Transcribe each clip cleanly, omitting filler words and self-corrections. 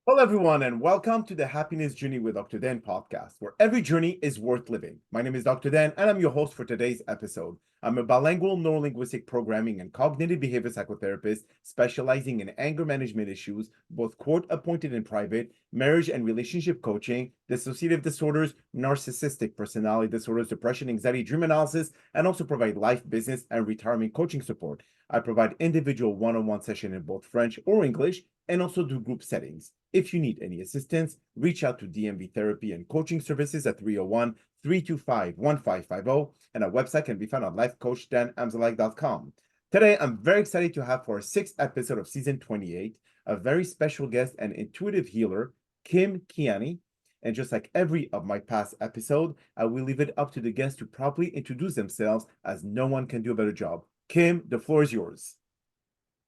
Hello, everyone, and welcome to the Happiness Journey with Dr. Dan podcast, where every journey is worth living. My name is Dr. Dan, and I'm your host for today's episode. I'm a bilingual neurolinguistic programming and cognitive behavior psychotherapist specializing in anger management issues, both court-appointed and private, marriage and relationship coaching, dissociative disorders, narcissistic personality disorders, depression, anxiety, dream analysis, and also provide life, business, and retirement coaching support. I provide individual one-on-one session in both French or English, and also do group settings. If you need any assistance, reach out to DMV therapy and coaching services at 301-325-1550, and our website can be found on lifecoach.drdanamzallag.com. Today, I'm very excited to have for our sixth episode of season 28, a very special guest and intuitive healer, Keana. And just like every of my past episode, I will leave it up to the guests to properly introduce themselves, as no one can do a better job. Kim, the floor is yours.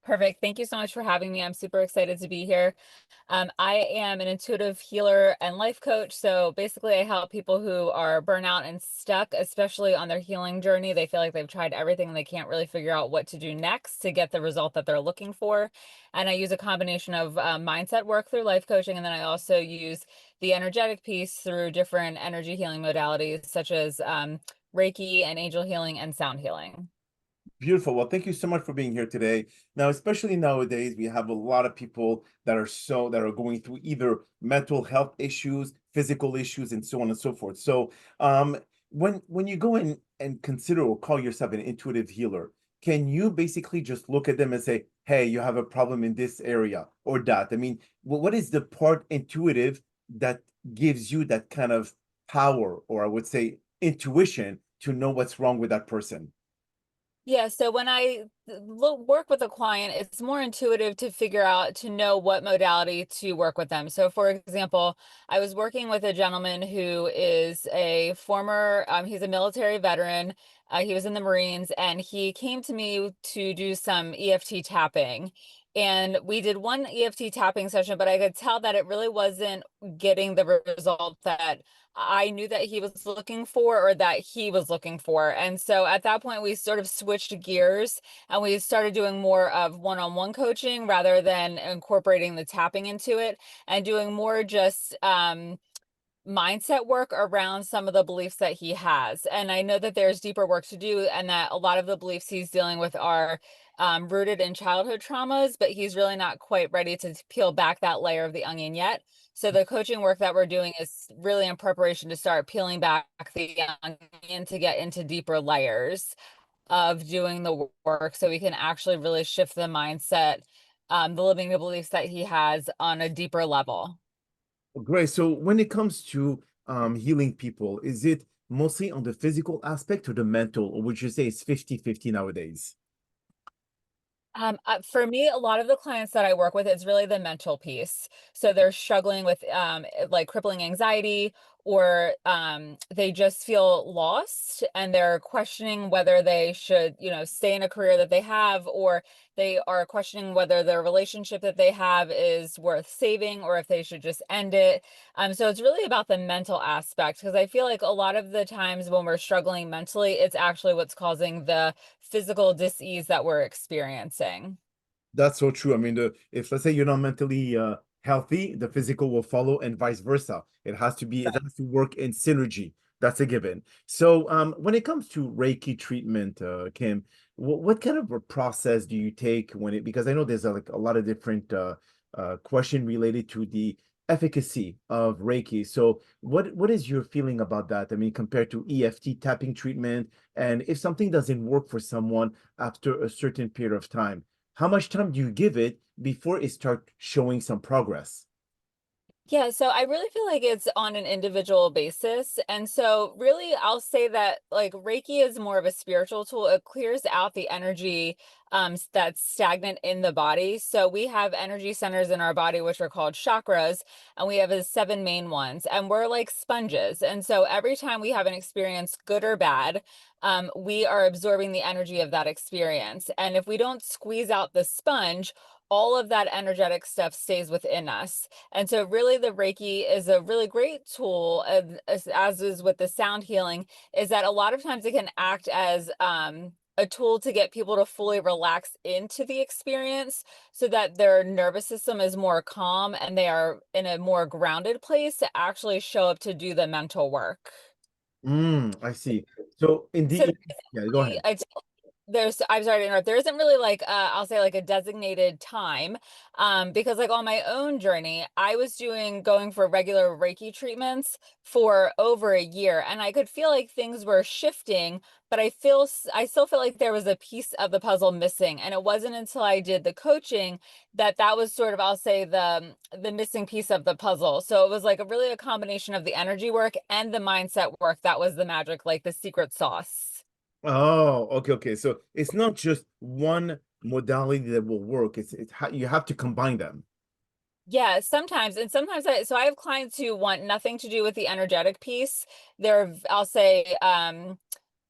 Perfect. Thank you so much for having me. I'm super excited to be here. I am an intuitive healer and life coach. So basically, I help people who are burnout and stuck, especially on their healing journey. They feel like they've tried everything and they can't really figure out what to do next to get the result that they're looking for. And I use a combination of mindset work through life coaching. And then I also use the energetic piece through different energy healing modalities, such as Reiki and angel healing and sound healing. Beautiful. Well, thank you so much for being here today. Now, especially nowadays, we have a lot of people that are going through either mental health issues, physical issues, and so on and so forth. So, when you go in and consider or call yourself an intuitive healer, can you basically just look at them and say, "Hey, you have a problem in this area or that"? I mean, what is the part intuitive that gives you that kind of power, or I would say intuition, to know what's wrong with that person? Yeah, so when I work with a client, it's more intuitive to figure out to know what modality to work with them. So, for example, I was working with a gentleman who is a former, he's a military veteran. He was in the Marines, and he came to me to do some EFT tapping. And we did one EFT tapping session, but I could tell that it really wasn't getting the result that I knew that he was looking for or that he was looking for. And so at that point, we sort of switched gears and we started doing more of one-on-one coaching rather than incorporating the tapping into it and doing more just mindset work around some of the beliefs that he has. And I know that there's deeper work to do and that a lot of the beliefs he's dealing with are rooted in childhood traumas, but he's really not quite ready to peel back that layer of the onion yet. So the coaching work that we're doing is really in preparation to start peeling back the onion to get into deeper layers of doing the work so we can actually really shift the mindset, the limiting beliefs that he has on a deeper level. Great. So when it comes to healing people, is it mostly on the physical aspect or the mental, or would you say it's 50-50 nowadays? For me, a lot of the clients that I work with, it's really the mental piece. So they're struggling with like crippling anxiety, or they just feel lost and they're questioning whether they should, stay in a career that they have, or they are questioning whether the relationship that they have is worth saving or if they should just end it. So it's really about the mental aspect because I feel like a lot of the times when we're struggling mentally, it's actually what's causing the physical dis-ease that we're experiencing. That's so true. I mean, if let's say you're not mentally healthy, the physical will follow, and vice versa. It has to work in synergy. That's a given. So, when it comes to Reiki treatment, Kim, what kind of a process do you take because I know there's like a lot of different question related to the efficacy of Reiki. So, what is your feeling about that? I mean, compared to EFT tapping treatment, and if something doesn't work for someone after a certain period of time, how much time do you give it before it starts showing some progress? Yeah, so I really feel like it's on an individual basis. And so really I'll say that like Reiki is more of a spiritual tool. It clears out the energy that's stagnant in the body. So we have energy centers in our body which are called chakras, and we have seven main ones, and we're like sponges. And so every time we have an experience, good or bad, we are absorbing the energy of that experience. And if we don't squeeze out the sponge, all of that energetic stuff stays within us. And so really the Reiki is a really great tool, as is with the sound healing, is that a lot of times it can act as a tool to get people to fully relax into the experience so that their nervous system is more calm and they are in a more grounded place to actually show up to do the mental work. I see. So in So the yeah, go ahead. I'm sorry to interrupt. There isn't really like I'll say like a designated time, because like on my own journey, I was going for regular Reiki treatments for over a year, and I could feel like things were shifting, but I still feel like there was a piece of the puzzle missing, and it wasn't until I did the coaching that that was sort of, I'll say, the missing piece of the puzzle. So it was like a combination of the energy work and the mindset work that was the magic, like the secret sauce. Oh, okay, okay. So it's not just one modality that will work. It's how you have to combine them. Yeah, sometimes. And sometimes I have clients who want nothing to do with the energetic piece. I'll say,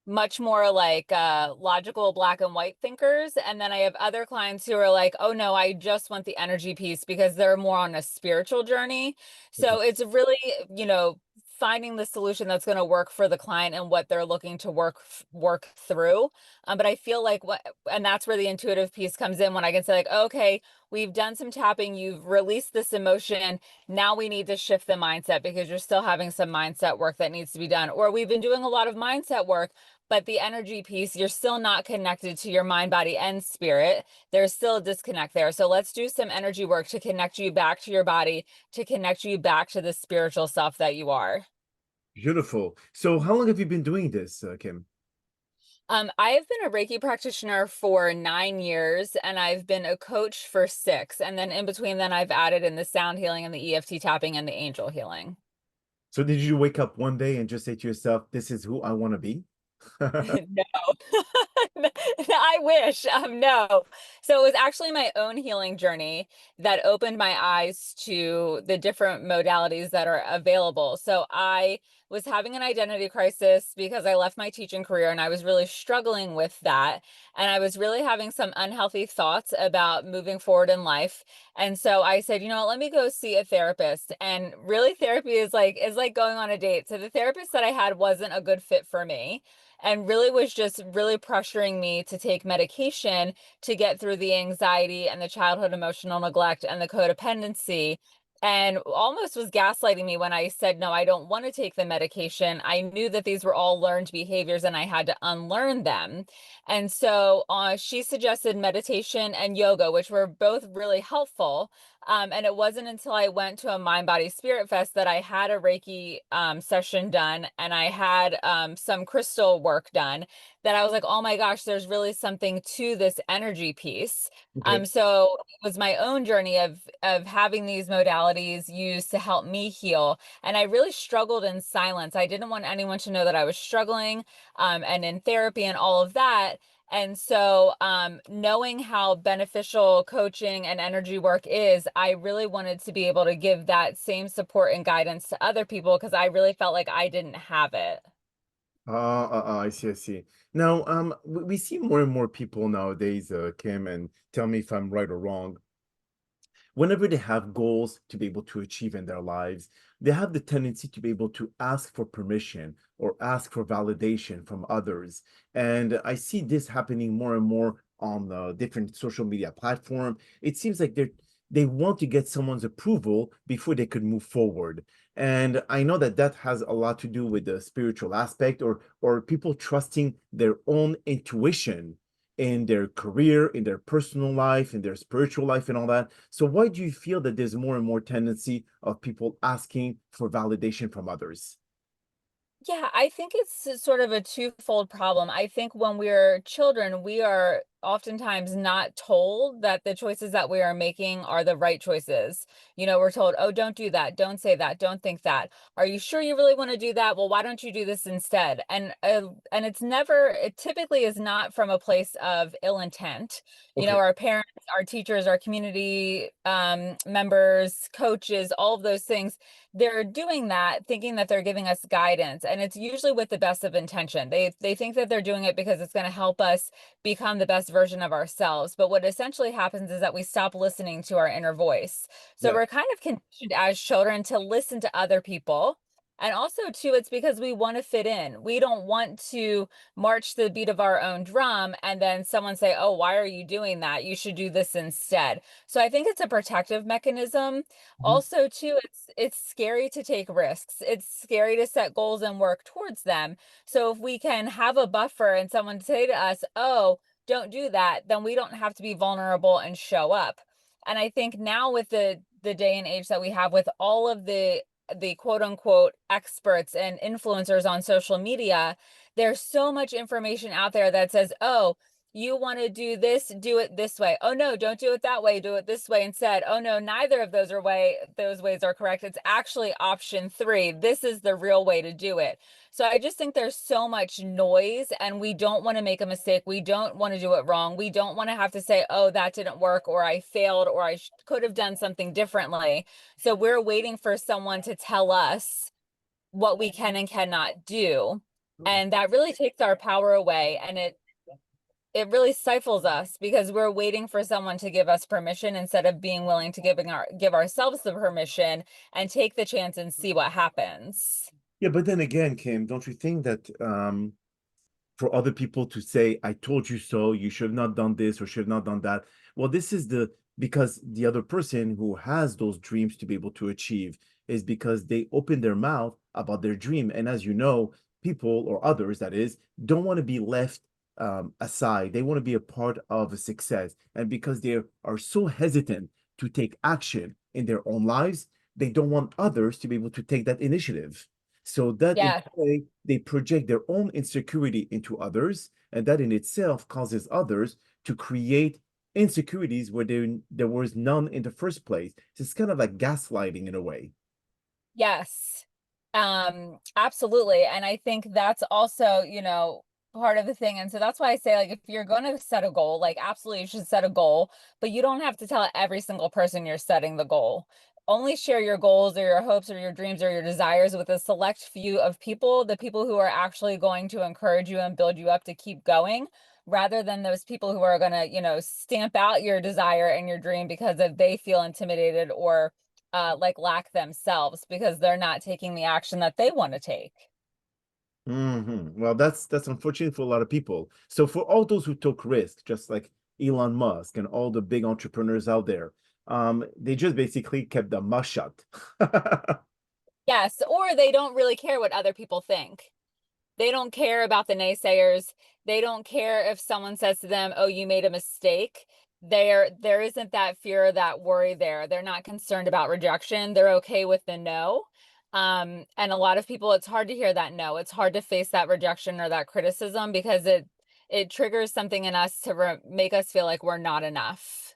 much more like logical black and white thinkers. And then I have other clients who are like, oh no, I just want the energy piece because they're more on a spiritual journey. Okay. So it's really, you know, finding the solution that's going to work for the client and what they're looking to work through. But I feel like and that's where the intuitive piece comes in when I can say like, okay, we've done some tapping, you've released this emotion. Now we need to shift the mindset because you're still having some mindset work that needs to be done. Or we've been doing a lot of mindset work, but the energy piece, you're still not connected to your mind, body, and spirit. There's still a disconnect there. So let's do some energy work to connect you back to your body, to connect you back to the spiritual self that you are. Beautiful. So how long have you been doing this, Kim? I have been a Reiki practitioner for 9 years, and I've been a coach for 6. And then in between, then I've added in the sound healing and the EFT tapping and the angel healing. So did you wake up one day and just say to yourself, this is who I want to be? No, I wish. No. So it was actually my own healing journey that opened my eyes to the different modalities that are available. So I was having an identity crisis because I left my teaching career and I was really struggling with that. And I was really having some unhealthy thoughts about moving forward in life. And so I said, you know, let me go see a therapist. And really therapy is like going on a date. So the therapist that I had wasn't a good fit for me and really was just really pressuring me to take medication to get through the anxiety and the childhood emotional neglect and the codependency, and almost was gaslighting me when I said, no, I don't want to take the medication. I knew that these were all learned behaviors and I had to unlearn them. And so she suggested meditation and yoga, which were both really helpful. And it wasn't until I went to a Mind Body Spirit Fest that I had a Reiki session done and I had some crystal work done that I was like, oh my gosh, there's really something to this energy piece. Okay. So it was my own journey of having these modalities used to help me heal. And I really struggled in silence. I didn't want anyone to know that I was struggling, and in therapy and all of that. And so, knowing how beneficial coaching and energy work is, I really wanted to be able to give that same support and guidance to other people because I really felt like I didn't have it. I see, I see. Now, we see more and more people nowadays, Kim, and tell me if I'm right or wrong. Whenever they have goals to be able to achieve in their lives, they have the tendency to be able to ask for permission or ask for validation from others. And I see this happening more and more on the different social media platform. It seems like they want to get someone's approval before they could move forward. And I know that that has a lot to do with the spiritual aspect or people trusting their own intuition in their career, in their personal life, in their spiritual life, and all that. So, why do you feel that there's more and more tendency of people asking for validation from others? Yeah, I think it's sort of a twofold problem. I think when we're children, we are oftentimes not told that the choices that we are making are the right choices. You know, we're told, "Oh, don't do that. Don't say that. Don't think that. Are you sure you really want to do that? Well, why don't you do this instead?" And it typically is not from a place of ill intent. You know, Okay. our parents, our teachers, our community members, coaches, all of those things, they're doing that thinking that they're giving us guidance, and it's usually with the best of intention. They think that they're doing it because it's going to help us become the best version of ourselves, but what essentially happens is that we stop listening to our inner voice. So Yeah. we're kind of conditioned as children to listen to other people, And also, too, it's because we want to fit in. We don't want to march to the beat of our own drum and then someone say, oh, why are you doing that? You should do this instead. So I think it's a protective mechanism. Mhm. Also, too, it's scary to take risks. It's scary to set goals and work towards them. So if we can have a buffer and someone say to us, oh, don't do that, then we don't have to be vulnerable and show up. And I think now with the day and age that we have with all of the quote unquote experts and influencers on social media, there's so much information out there that says, oh, you want to do this, do it this way. Oh no, don't do it that way, do it this way instead. Oh no, neither of those ways are correct. It's actually option 3. This is the real way to do it. So I just think there's so much noise and we don't want to make a mistake. We don't want to do it wrong. We don't want to have to say, oh, that didn't work, or I failed, or I could have done something differently. So we're waiting for someone to tell us what we can and cannot do. And that really takes our power away, and it really stifles us because we're waiting for someone to give us permission instead of being willing to give ourselves the permission and take the chance and see what happens. Yeah, but then again, Kim, don't you think that for other people to say, I told you so, you should have not done this or should have not done that? Well, this is because the other person who has those dreams to be able to achieve is because they open their mouth about their dream. And as you know, people or others, that is, don't want to be left aside. They want to be a part of a success. And because they are so hesitant to take action in their own lives, they don't want others to be able to take that initiative. So that in Yeah. a way, they project their own insecurity into others, and that in itself causes others to create insecurities where there was none in the first place. So it's kind of like gaslighting in a way. Yes. Absolutely. And I think that's also, part of the thing. And so that's why I say, like, if you're going to set a goal, like, absolutely you should set a goal, but you don't have to tell every single person you're setting the goal. Only share your goals or your hopes or your dreams or your desires with a select few of people, the people who are actually going to encourage you and build you up to keep going, rather than those people who are going to, stamp out your desire and your dream because of they feel intimidated or like lack themselves because they're not taking the action that they want to take. Well, that's unfortunate for a lot of people. So for all those who took risks, just like Elon Musk and all the big entrepreneurs out there, they just basically kept their mouth shut. Yes, or they don't really care what other people think. They don't care about the naysayers. They don't care if someone says to them, "Oh, you made a mistake." There isn't that fear or that worry there. They're not concerned about rejection. They're okay with the no. And a lot of people, it's hard to hear that no. It's hard to face that rejection or that criticism because it triggers something in us to make us feel like we're not enough.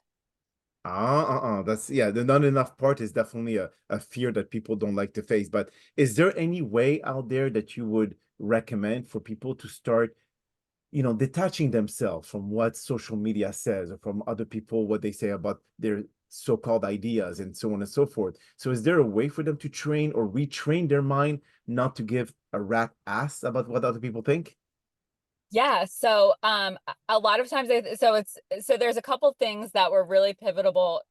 That's yeah, the not enough part is definitely a fear that people don't like to face. But is there any way out there that you would recommend for people to start, detaching themselves from what social media says or from other people, what they say about their so-called ideas and so on and so forth? So is there a way for them to train or retrain their mind not to give a rat ass about what other people think? Yeah, so a lot of times so there's a couple things that were really pivotal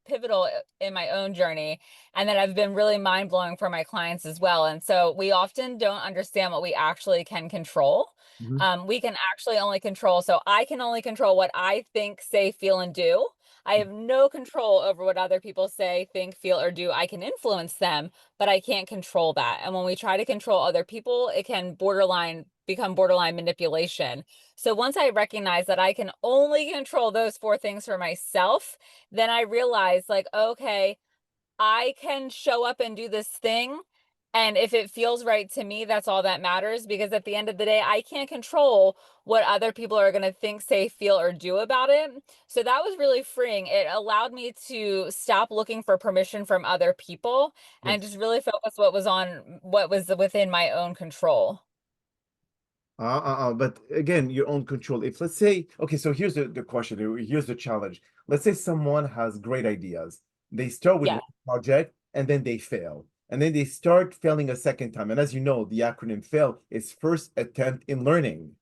in my own journey and that have been really mind-blowing for my clients as well. And so we often don't understand what we actually can control. Mhm. We can actually only control, so I can only control what I think, say, feel, and do. I have no control over what other people say, think, feel, or do. I can influence them, but I can't control that. And when we try to control other people, it can become borderline manipulation. So once I recognize that I can only control those 4 things for myself, then I realize, like, okay, I can show up and do this thing. And if it feels right to me, that's all that matters. Because at the end of the day, I can't control what other people are going to think, say, feel, or do about it. So that was really freeing. It allowed me to stop looking for permission from other people and Yes. just really focus what was within my own control. But again, your own control. If let's say, okay, so here's the question, here's the challenge. Let's say someone has great ideas. They start with Yeah. one project and then they fail. And then they start failing a second time. And as you know, the acronym FAIL is first attempt in learning.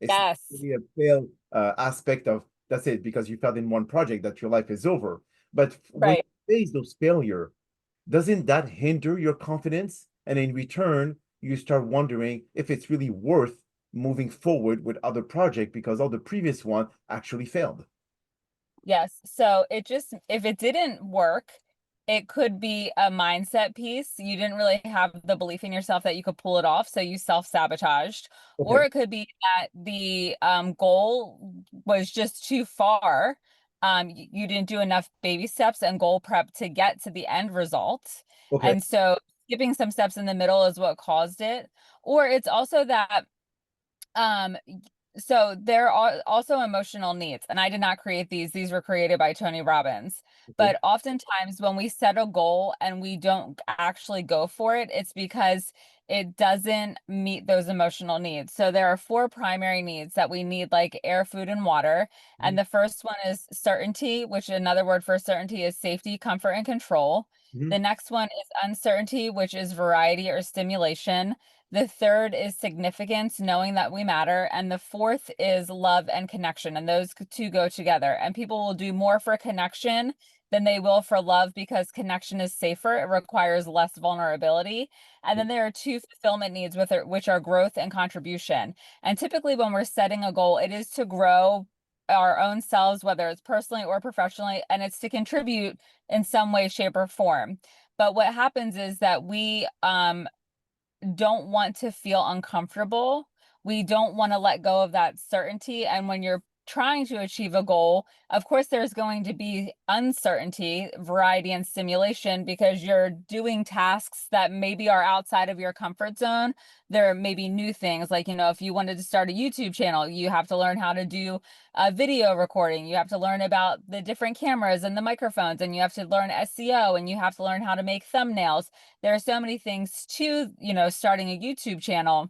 It's Yes. really a fail aspect of that's it, because you failed in one project that your life is over. But when Right. you face those failure, doesn't that hinder your confidence? And in return, you start wondering if it's really worth moving forward with other project because all the previous one actually failed. Yes. So it just, if it didn't work, it could be a mindset piece. You didn't really have the belief in yourself that you could pull it off, so you self-sabotaged. Or Okay. it could be that the goal was just too far. You didn't do enough baby steps and goal prep to get to the end result. Okay. And so skipping some steps in the middle is what caused it. Or it's also that um, so there are also emotional needs, and I did not create these. These were created by Tony Robbins. Okay. But oftentimes when we set a goal and we don't actually go for it, it's because it doesn't meet those emotional needs. So there are four primary needs that we need, like air, food, and water. And Mhm. the first one is certainty, which another word for certainty is safety, comfort, and control. Mhm. The next one is uncertainty, which is variety or stimulation. The third is significance, knowing that we matter. And the fourth is love and connection. And those two go together. And people will do more for connection than they will for love because connection is safer. It requires less vulnerability. And then there are two fulfillment needs, which are growth and contribution. And typically, when we're setting a goal, it is to grow our own selves, whether it's personally or professionally, and it's to contribute in some way, shape, or form. But what happens is that we don't want to feel uncomfortable. We don't want to let go of that certainty. And when you're trying to achieve a goal, of course, there's going to be uncertainty, variety, and stimulation because you're doing tasks that maybe are outside of your comfort zone. There may be new things like, if you wanted to start a YouTube channel, you have to learn how to do video recording. You have to learn about the different cameras and the microphones, and you have to learn SEO, and you have to learn how to make thumbnails. There are so many things to, starting a YouTube channel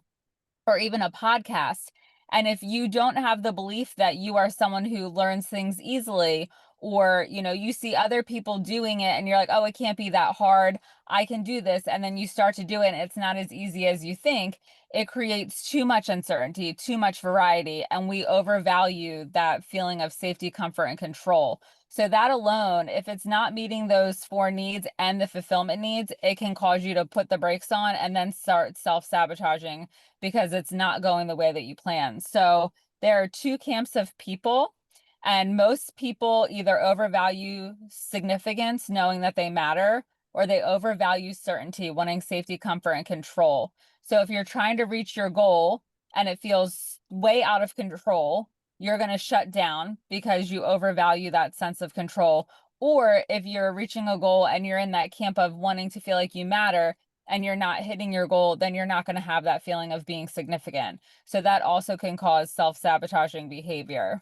or even a podcast. And if you don't have the belief that you are someone who learns things easily, or, you see other people doing it and you're like, oh, it can't be that hard. I can do this. And then you start to do it and it's not as easy as you think. It creates too much uncertainty, too much variety, and we overvalue that feeling of safety, comfort, and control. So that alone, if it's not meeting those four needs and the fulfillment needs, it can cause you to put the brakes on and then start self-sabotaging because it's not going the way that you plan. So there are two camps of people, and most people either overvalue significance, knowing that they matter, or they overvalue certainty, wanting safety, comfort, and control. So if you're trying to reach your goal and it feels way out of control, you're going to shut down because you overvalue that sense of control. Or if you're reaching a goal and you're in that camp of wanting to feel like you matter, and you're not hitting your goal, then you're not going to have that feeling of being significant. So that also can cause self-sabotaging behavior.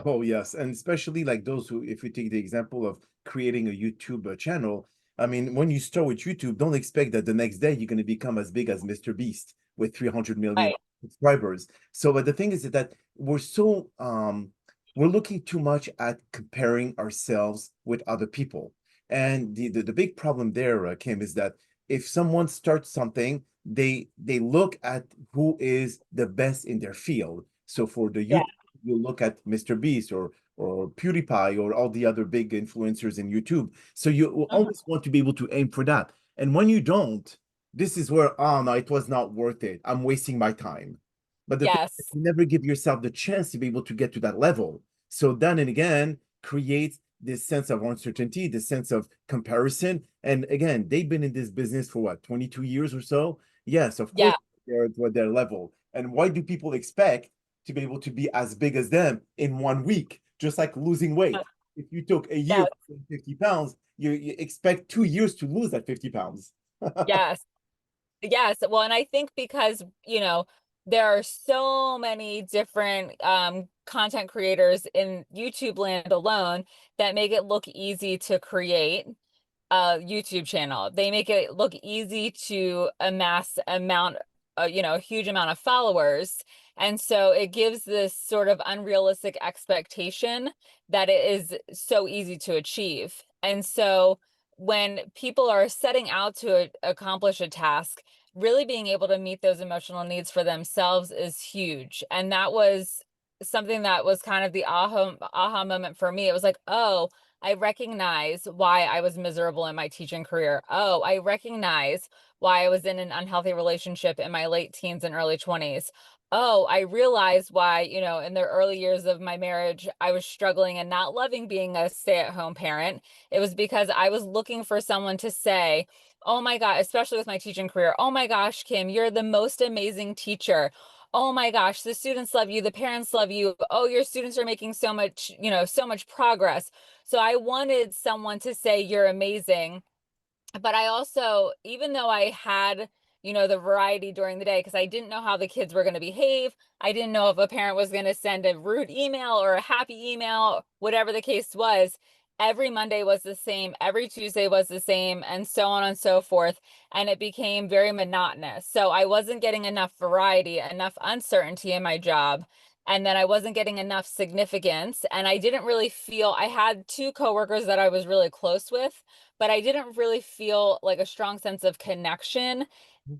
Oh, yes. And especially like those who, if we take the example of creating a YouTube channel, I mean, when you start with YouTube, don't expect that the next day you're going to become as big as Mr. Beast with 300 million Right. subscribers. So, but the thing is that we're looking too much at comparing ourselves with other people. And the big problem there, Kim, is that if someone starts something, they look at who is the best in their field. So for the Yeah. YouTube, you look at Mr. Beast or PewDiePie or all the other big influencers in YouTube. So you will Mhm. always want to be able to aim for that. And when you don't, this is where, oh no, it was not worth it. I'm wasting my time. But the thing is, Yes. you never give yourself the chance to be able to get to that level. So then and again, creates this sense of uncertainty, this sense of comparison. And again, they've been in this business for what, 22 years or so? Yes, of course, Yeah. they're at their level. And why do people expect to be able to be as big as them in 1 week, just like losing weight? If you took a year Yes. to lose 50 pounds, you expect 2 years to lose that 50 pounds. Yes. Yes. Well, and I think because, there are so many different content creators in YouTube land alone that make it look easy to create a YouTube channel. They make it look easy to amass a huge amount of followers. And so it gives this sort of unrealistic expectation that it is so easy to achieve. And so when people are setting out to accomplish a task, really being able to meet those emotional needs for themselves is huge. And that was something that was kind of the aha moment for me. It was like, oh, I recognize why I was miserable in my teaching career. Oh, I recognize why I was in an unhealthy relationship in my late teens and early 20s. Oh, I realized why, in the early years of my marriage, I was struggling and not loving being a stay-at-home parent. It was because I was looking for someone to say, oh my God, especially with my teaching career, oh my gosh, Kim, you're the most amazing teacher. Oh my gosh, the students love you, the parents love you. Oh, your students are making so much, so much progress. So I wanted someone to say, you're amazing. But I also, even though I had, the variety during the day, because I didn't know how the kids were going to behave, I didn't know if a parent was going to send a rude email or a happy email, whatever the case was. Every Monday was the same, every Tuesday was the same, and so on and so forth. And it became very monotonous. So I wasn't getting enough variety, enough uncertainty in my job. And then I wasn't getting enough significance. And I didn't really feel, I had two coworkers that I was really close with, but I didn't really feel like a strong sense of connection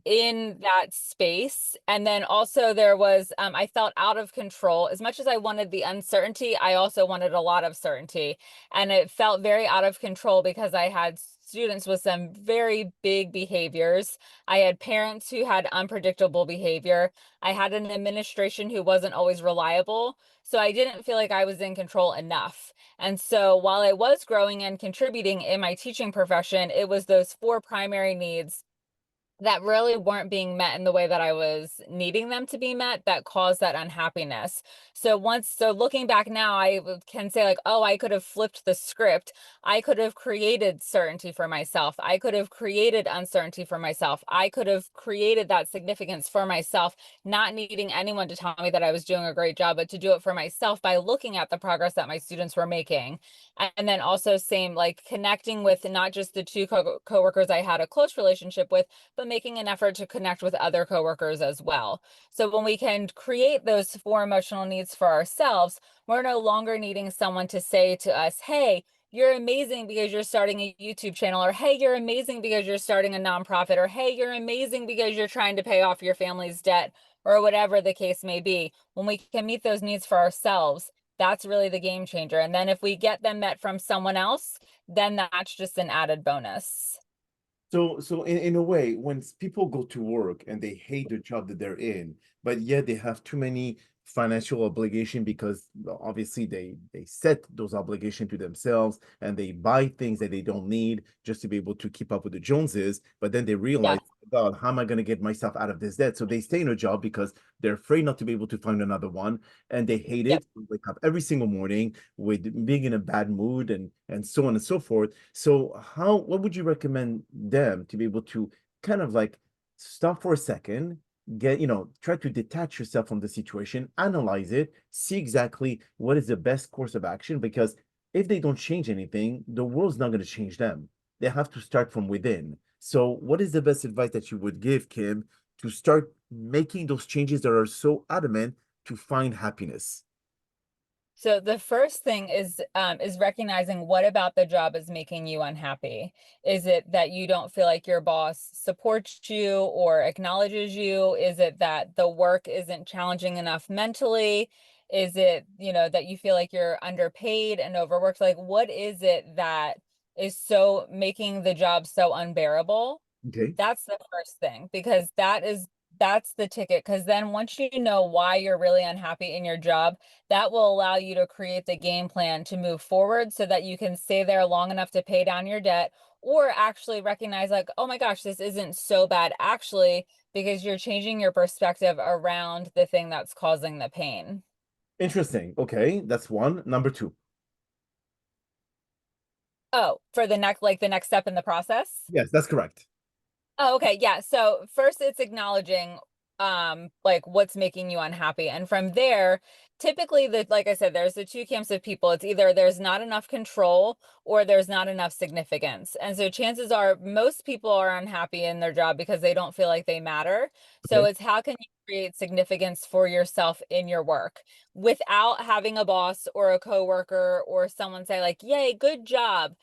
in that space. And then also there was, I felt out of control. As much as I wanted the uncertainty, I also wanted a lot of certainty. And it felt very out of control because I had students with some very big behaviors. I had parents who had unpredictable behavior. I had an administration who wasn't always reliable. So I didn't feel like I was in control enough. And so while I was growing and contributing in my teaching profession, it was those four primary needs that really weren't being met in the way that I was needing them to be met that caused that unhappiness. So looking back now, I can say like, oh, I could have flipped the script. I could have created certainty for myself. I could have created uncertainty for myself. I could have created that significance for myself, not needing anyone to tell me that I was doing a great job, but to do it for myself by looking at the progress that my students were making. And then also same, like connecting with not just the two coworkers I had a close relationship with, but making an effort to connect with other coworkers as well. So when we can create those four emotional needs for ourselves, we're no longer needing someone to say to us, hey, you're amazing because you're starting a YouTube channel, or hey, you're amazing because you're starting a nonprofit, or hey, you're amazing because you're trying to pay off your family's debt, or whatever the case may be. When we can meet those needs for ourselves, that's really the game changer. And then if we get them met from someone else, then that's just an added bonus. So in a way, when people go to work and they hate the job that they're in, but yet they have too many financial obligation because obviously they set those obligations to themselves and they buy things that they don't need just to be able to keep up with the Joneses, but then they Yeah. realize, God, how am I going to get myself out of this debt? So they stay in a job because they're afraid not to be able to find another one, and they hate Yep. it. They wake up every single morning with being in a bad mood and so on and so forth. So what would you recommend them to be able to kind of like stop for a second, try to detach yourself from the situation, analyze it, see exactly what is the best course of action? Because if they don't change anything, the world's not going to change them. They have to start from within. So what is the best advice that you would give, Kim, to start making those changes that are so adamant to find happiness? So the first thing is recognizing what about the job is making you unhappy. Is it that you don't feel like your boss supports you or acknowledges you? Is it that the work isn't challenging enough mentally? Is it, that you feel like you're underpaid and overworked? Like, what is it that is so making the job so unbearable? Okay. That's the first thing, because that's the ticket. Because then once you know why you're really unhappy in your job, that will allow you to create the game plan to move forward so that you can stay there long enough to pay down your debt, or actually recognize like, oh my gosh, this isn't so bad actually, because you're changing your perspective around the thing that's causing the pain. Interesting. Okay, that's one. Number two. Oh, for the next step in the process. Yes, that's correct. Oh, okay. Yeah. So first it's acknowledging like what's making you unhappy. And from there, typically like I said, there's the two camps of people. It's either there's not enough control or there's not enough significance. And so chances are most people are unhappy in their job because they don't feel like they matter. So Okay. it's how can you create significance for yourself in your work without having a boss or a coworker or someone say like, "Yay, good job."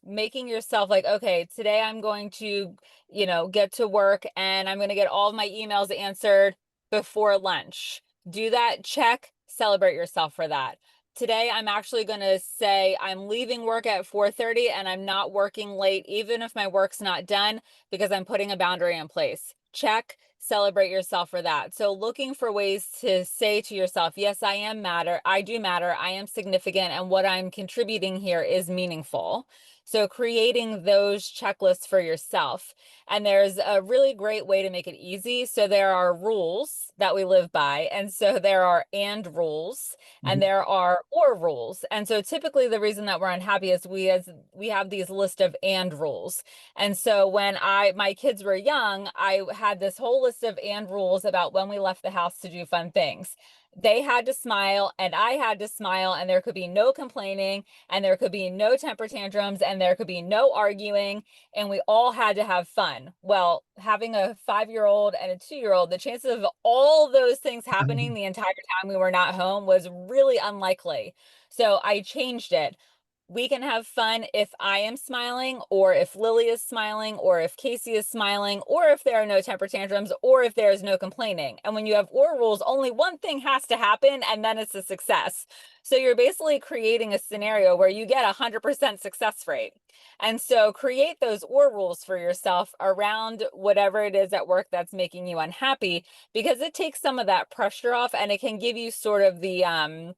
Making yourself like, okay, today I'm going to get to work and I'm going to get all of my emails answered before lunch. Do that, check, celebrate yourself for that. today I'm actually going to say I'm leaving work at 4:30 and I'm not working late, even if my work's not done, because I'm putting a boundary in place. Check, celebrate yourself for that. So looking for ways to say to yourself, yes, I am matter. I do matter. I am significant. And what I'm contributing here is meaningful. So creating those checklists for yourself. And there's a really great way to make it easy. So there are rules that we live by. And so there are and rules and Mhm. there are or rules. And so typically the reason that we're unhappy is we have these list of and rules. And so when my kids were young, I had this whole list of and rules about when we left the house to do fun things. They had to smile and I had to smile, and there could be no complaining, and there could be no temper tantrums, and there could be no arguing, and we all had to have fun. Well, having a 5-year-old and a 2-year-old, the chances of all those things happening the entire time we were not home was really unlikely. So I changed it. We can have fun if I am smiling, or if Lily is smiling, or if Casey is smiling, or if there are no temper tantrums, or if there is no complaining. And when you have or rules, only one thing has to happen, and then it's a success. So you're basically creating a scenario where you get 100% success rate. And so create those or rules for yourself around whatever it is at work that's making you unhappy, because it takes some of that pressure off, and it can give you sort of the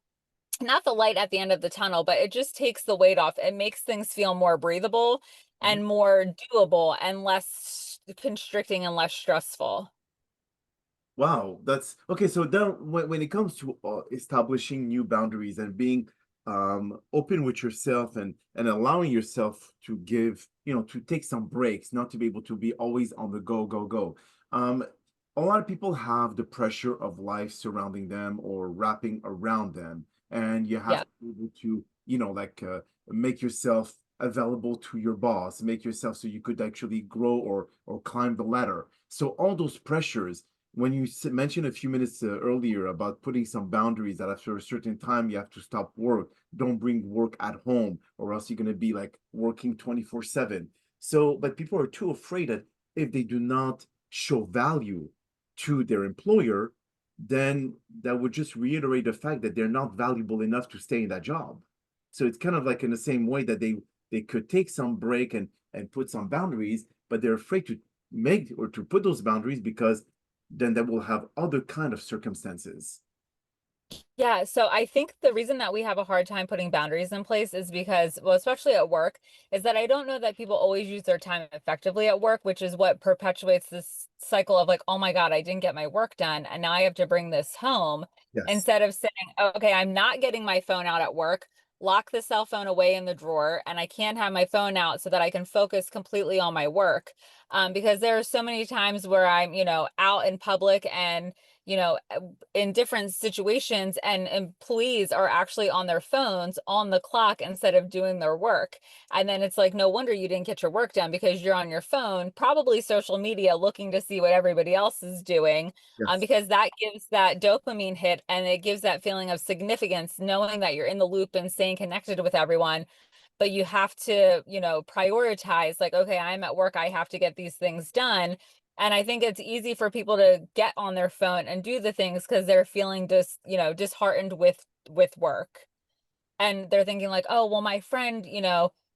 not the light at the end of the tunnel, but it just takes the weight off. It makes things feel more breathable Mhm. and more doable and less constricting and less stressful. Wow, that's okay. So then, when it comes to establishing new boundaries and being open with yourself and allowing yourself to give, to take some breaks, not to be able to be always on the go, go, go. Um, a lot of people have the pressure of life surrounding them or wrapping around them, and you have Yeah. to be able to, like make yourself available to your boss, make yourself so you could actually grow or climb the ladder. So all those pressures when you mentioned a few minutes earlier about putting some boundaries that after a certain time you have to stop work, don't bring work at home, or else you're going to be like working 24/7. So, but people are too afraid that if they do not show value to their employer, then that would just reiterate the fact that they're not valuable enough to stay in that job. So it's kind of like in the same way that they could take some break and put some boundaries, but they're afraid to make or to put those boundaries because then that will have other kind of circumstances. Yeah, so I think the reason that we have a hard time putting boundaries in place is because, well, especially at work, is that I don't know that people always use their time effectively at work, which is what perpetuates this cycle of like, oh my God, I didn't get my work done, and now I have to bring this home. Yes. Instead of saying, okay, I'm not getting my phone out at work, lock the cell phone away in the drawer, and I can't have my phone out so that I can focus completely on my work. Because there are so many times where I'm, out in public and in different situations, and employees are actually on their phones on the clock instead of doing their work. And then it's like, no wonder you didn't get your work done, because you're on your phone, probably social media, looking to see what everybody else is doing, Yes. because that gives that dopamine hit, and it gives that feeling of significance, knowing that you're in the loop and staying connected with everyone. But you have to, prioritize, like, okay, I'm at work, I have to get these things done. And I think it's easy for people to get on their phone and do the things because they're feeling disheartened with work. And they're thinking like, oh, well, my friend,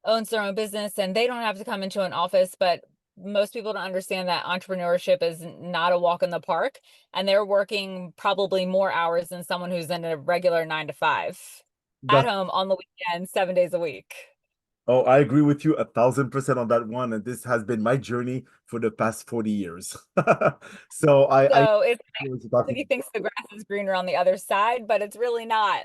owns their own business and they don't have to come into an office. But most people don't understand that entrepreneurship is not a walk in the park, and they're working probably more hours than someone who's in a regular 9 to 5 at That home on the weekend, 7 days a week. Oh, I agree with you 1,000% on that one, and this has been my journey for the past 40 years. So I So it's was like he talking. thinks the grass is greener on the other side, but it's really not.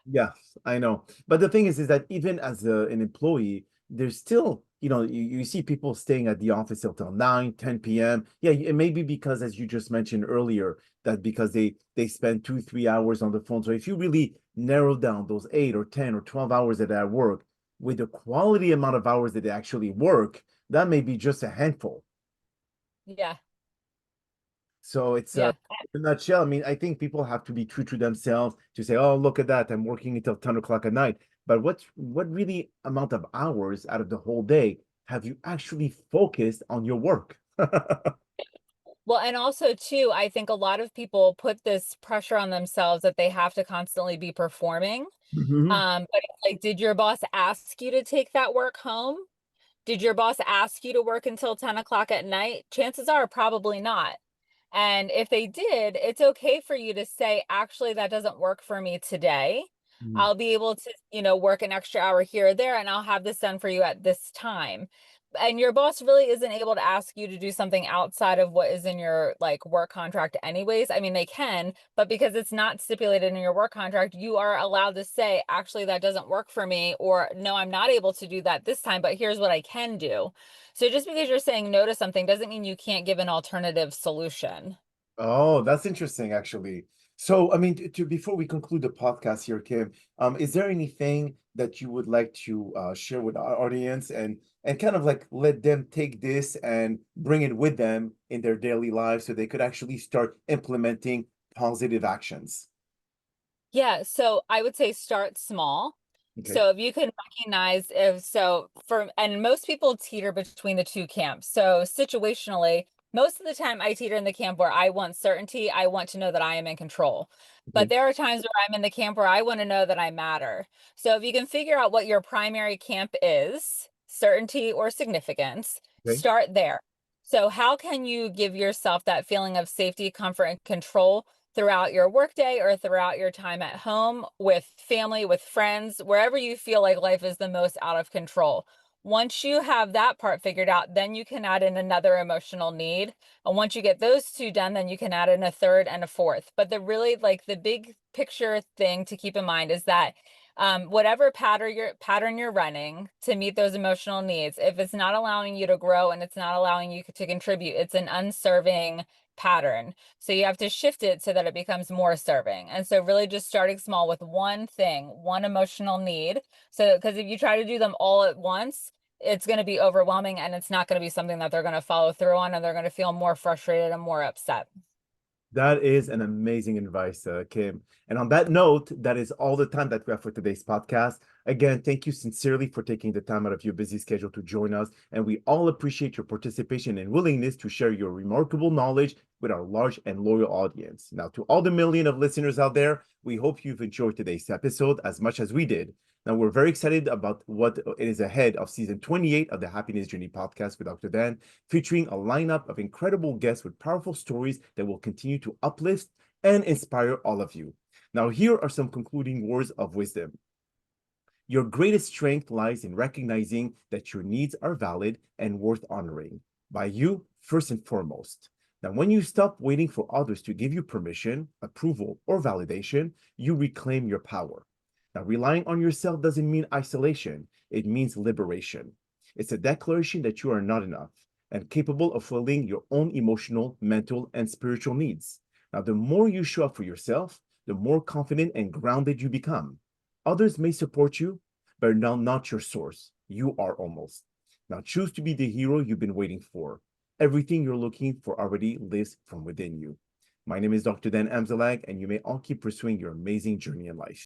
Yes, I know. But the thing is that even as an employee, there's still, you see people staying at the office till 9, 10 p.m. Yeah, it may be because, as you just mentioned earlier, that because they spend 2, 3 hours on the phone. So if you really narrow down those 8 or 10 or 12 hours that they work with the quality amount of hours that they actually work, that may be just a handful. Yeah. So it's Yeah. in a nutshell. I mean, I think people have to be true to themselves to say, "Oh, look at that! I'm working until 10 o'clock at night." But what really amount of hours out of the whole day have you actually focused on your work? Well, and also too, I think a lot of people put this pressure on themselves that they have to constantly be performing. Mhm. But it's like, did your boss ask you to take that work home? Did your boss ask you to work until 10 o'clock at night? Chances are probably not. And if they did, it's okay for you to say, actually, that doesn't work for me today. Mhm. I'll be able to, work an extra hour here or there, and I'll have this done for you at this time. And your boss really isn't able to ask you to do something outside of what is in your like work contract anyways. I mean, they can, but because it's not stipulated in your work contract, you are allowed to say, actually, that doesn't work for me, or no, I'm not able to do that this time, but here's what I can do. So just because you're saying no to something doesn't mean you can't give an alternative solution. Oh, that's interesting, actually. So, I mean, before we conclude the podcast here, Kim, is there anything that you would like to share with our audience and kind of like let them take this and bring it with them in their daily lives so they could actually start implementing positive actions? Yeah, so I would say start small. Okay. So if you can recognize if so for and most people teeter between the two camps. So situationally, most of the time I teeter in the camp where I want certainty, I want to know that I am in control. But Okay. there are times where I'm in the camp where I want to know that I matter. So if you can figure out what your primary camp is, certainty or significance, Okay. start there. So how can you give yourself that feeling of safety, comfort, and control throughout your workday or throughout your time at home with family, with friends, wherever you feel like life is the most out of control? Once you have that part figured out, then you can add in another emotional need. And once you get those two done, then you can add in a third and a fourth. But the really like the big picture thing to keep in mind is that whatever pattern you're running to meet those emotional needs, if it's not allowing you to grow and it's not allowing you to contribute, it's an unserving pattern. So you have to shift it so that it becomes more serving. And so really just starting small with one thing, one emotional need. So because if you try to do them all at once, it's going to be overwhelming and it's not going to be something that they're going to follow through on, and they're going to feel more frustrated and more upset. That is an amazing advice, Kim. And on that note, that is all the time that we have for today's podcast. Again, thank you sincerely for taking the time out of your busy schedule to join us. And we all appreciate your participation and willingness to share your remarkable knowledge with our large and loyal audience. Now, to all the million of listeners out there, we hope you've enjoyed today's episode as much as we did. Now, we're very excited about what is ahead of season 28 of the Happiness Journey podcast with Dr. Dan, featuring a lineup of incredible guests with powerful stories that will continue to uplift and inspire all of you. Now, here are some concluding words of wisdom. Your greatest strength lies in recognizing that your needs are valid and worth honoring by you first and foremost. Now, when you stop waiting for others to give you permission, approval, or validation, you reclaim your power. Now, relying on yourself doesn't mean isolation, it means liberation. It's a declaration that you are not enough and capable of fulfilling your own emotional, mental, and spiritual needs. Now, the more you show up for yourself, the more confident and grounded you become. Others may support you, but now not your source. You are almost. Now choose to be the hero you've been waiting for. Everything you're looking for already lives from within you. My name is Dr. Dan Amzallag, and you may all keep pursuing your amazing journey in life.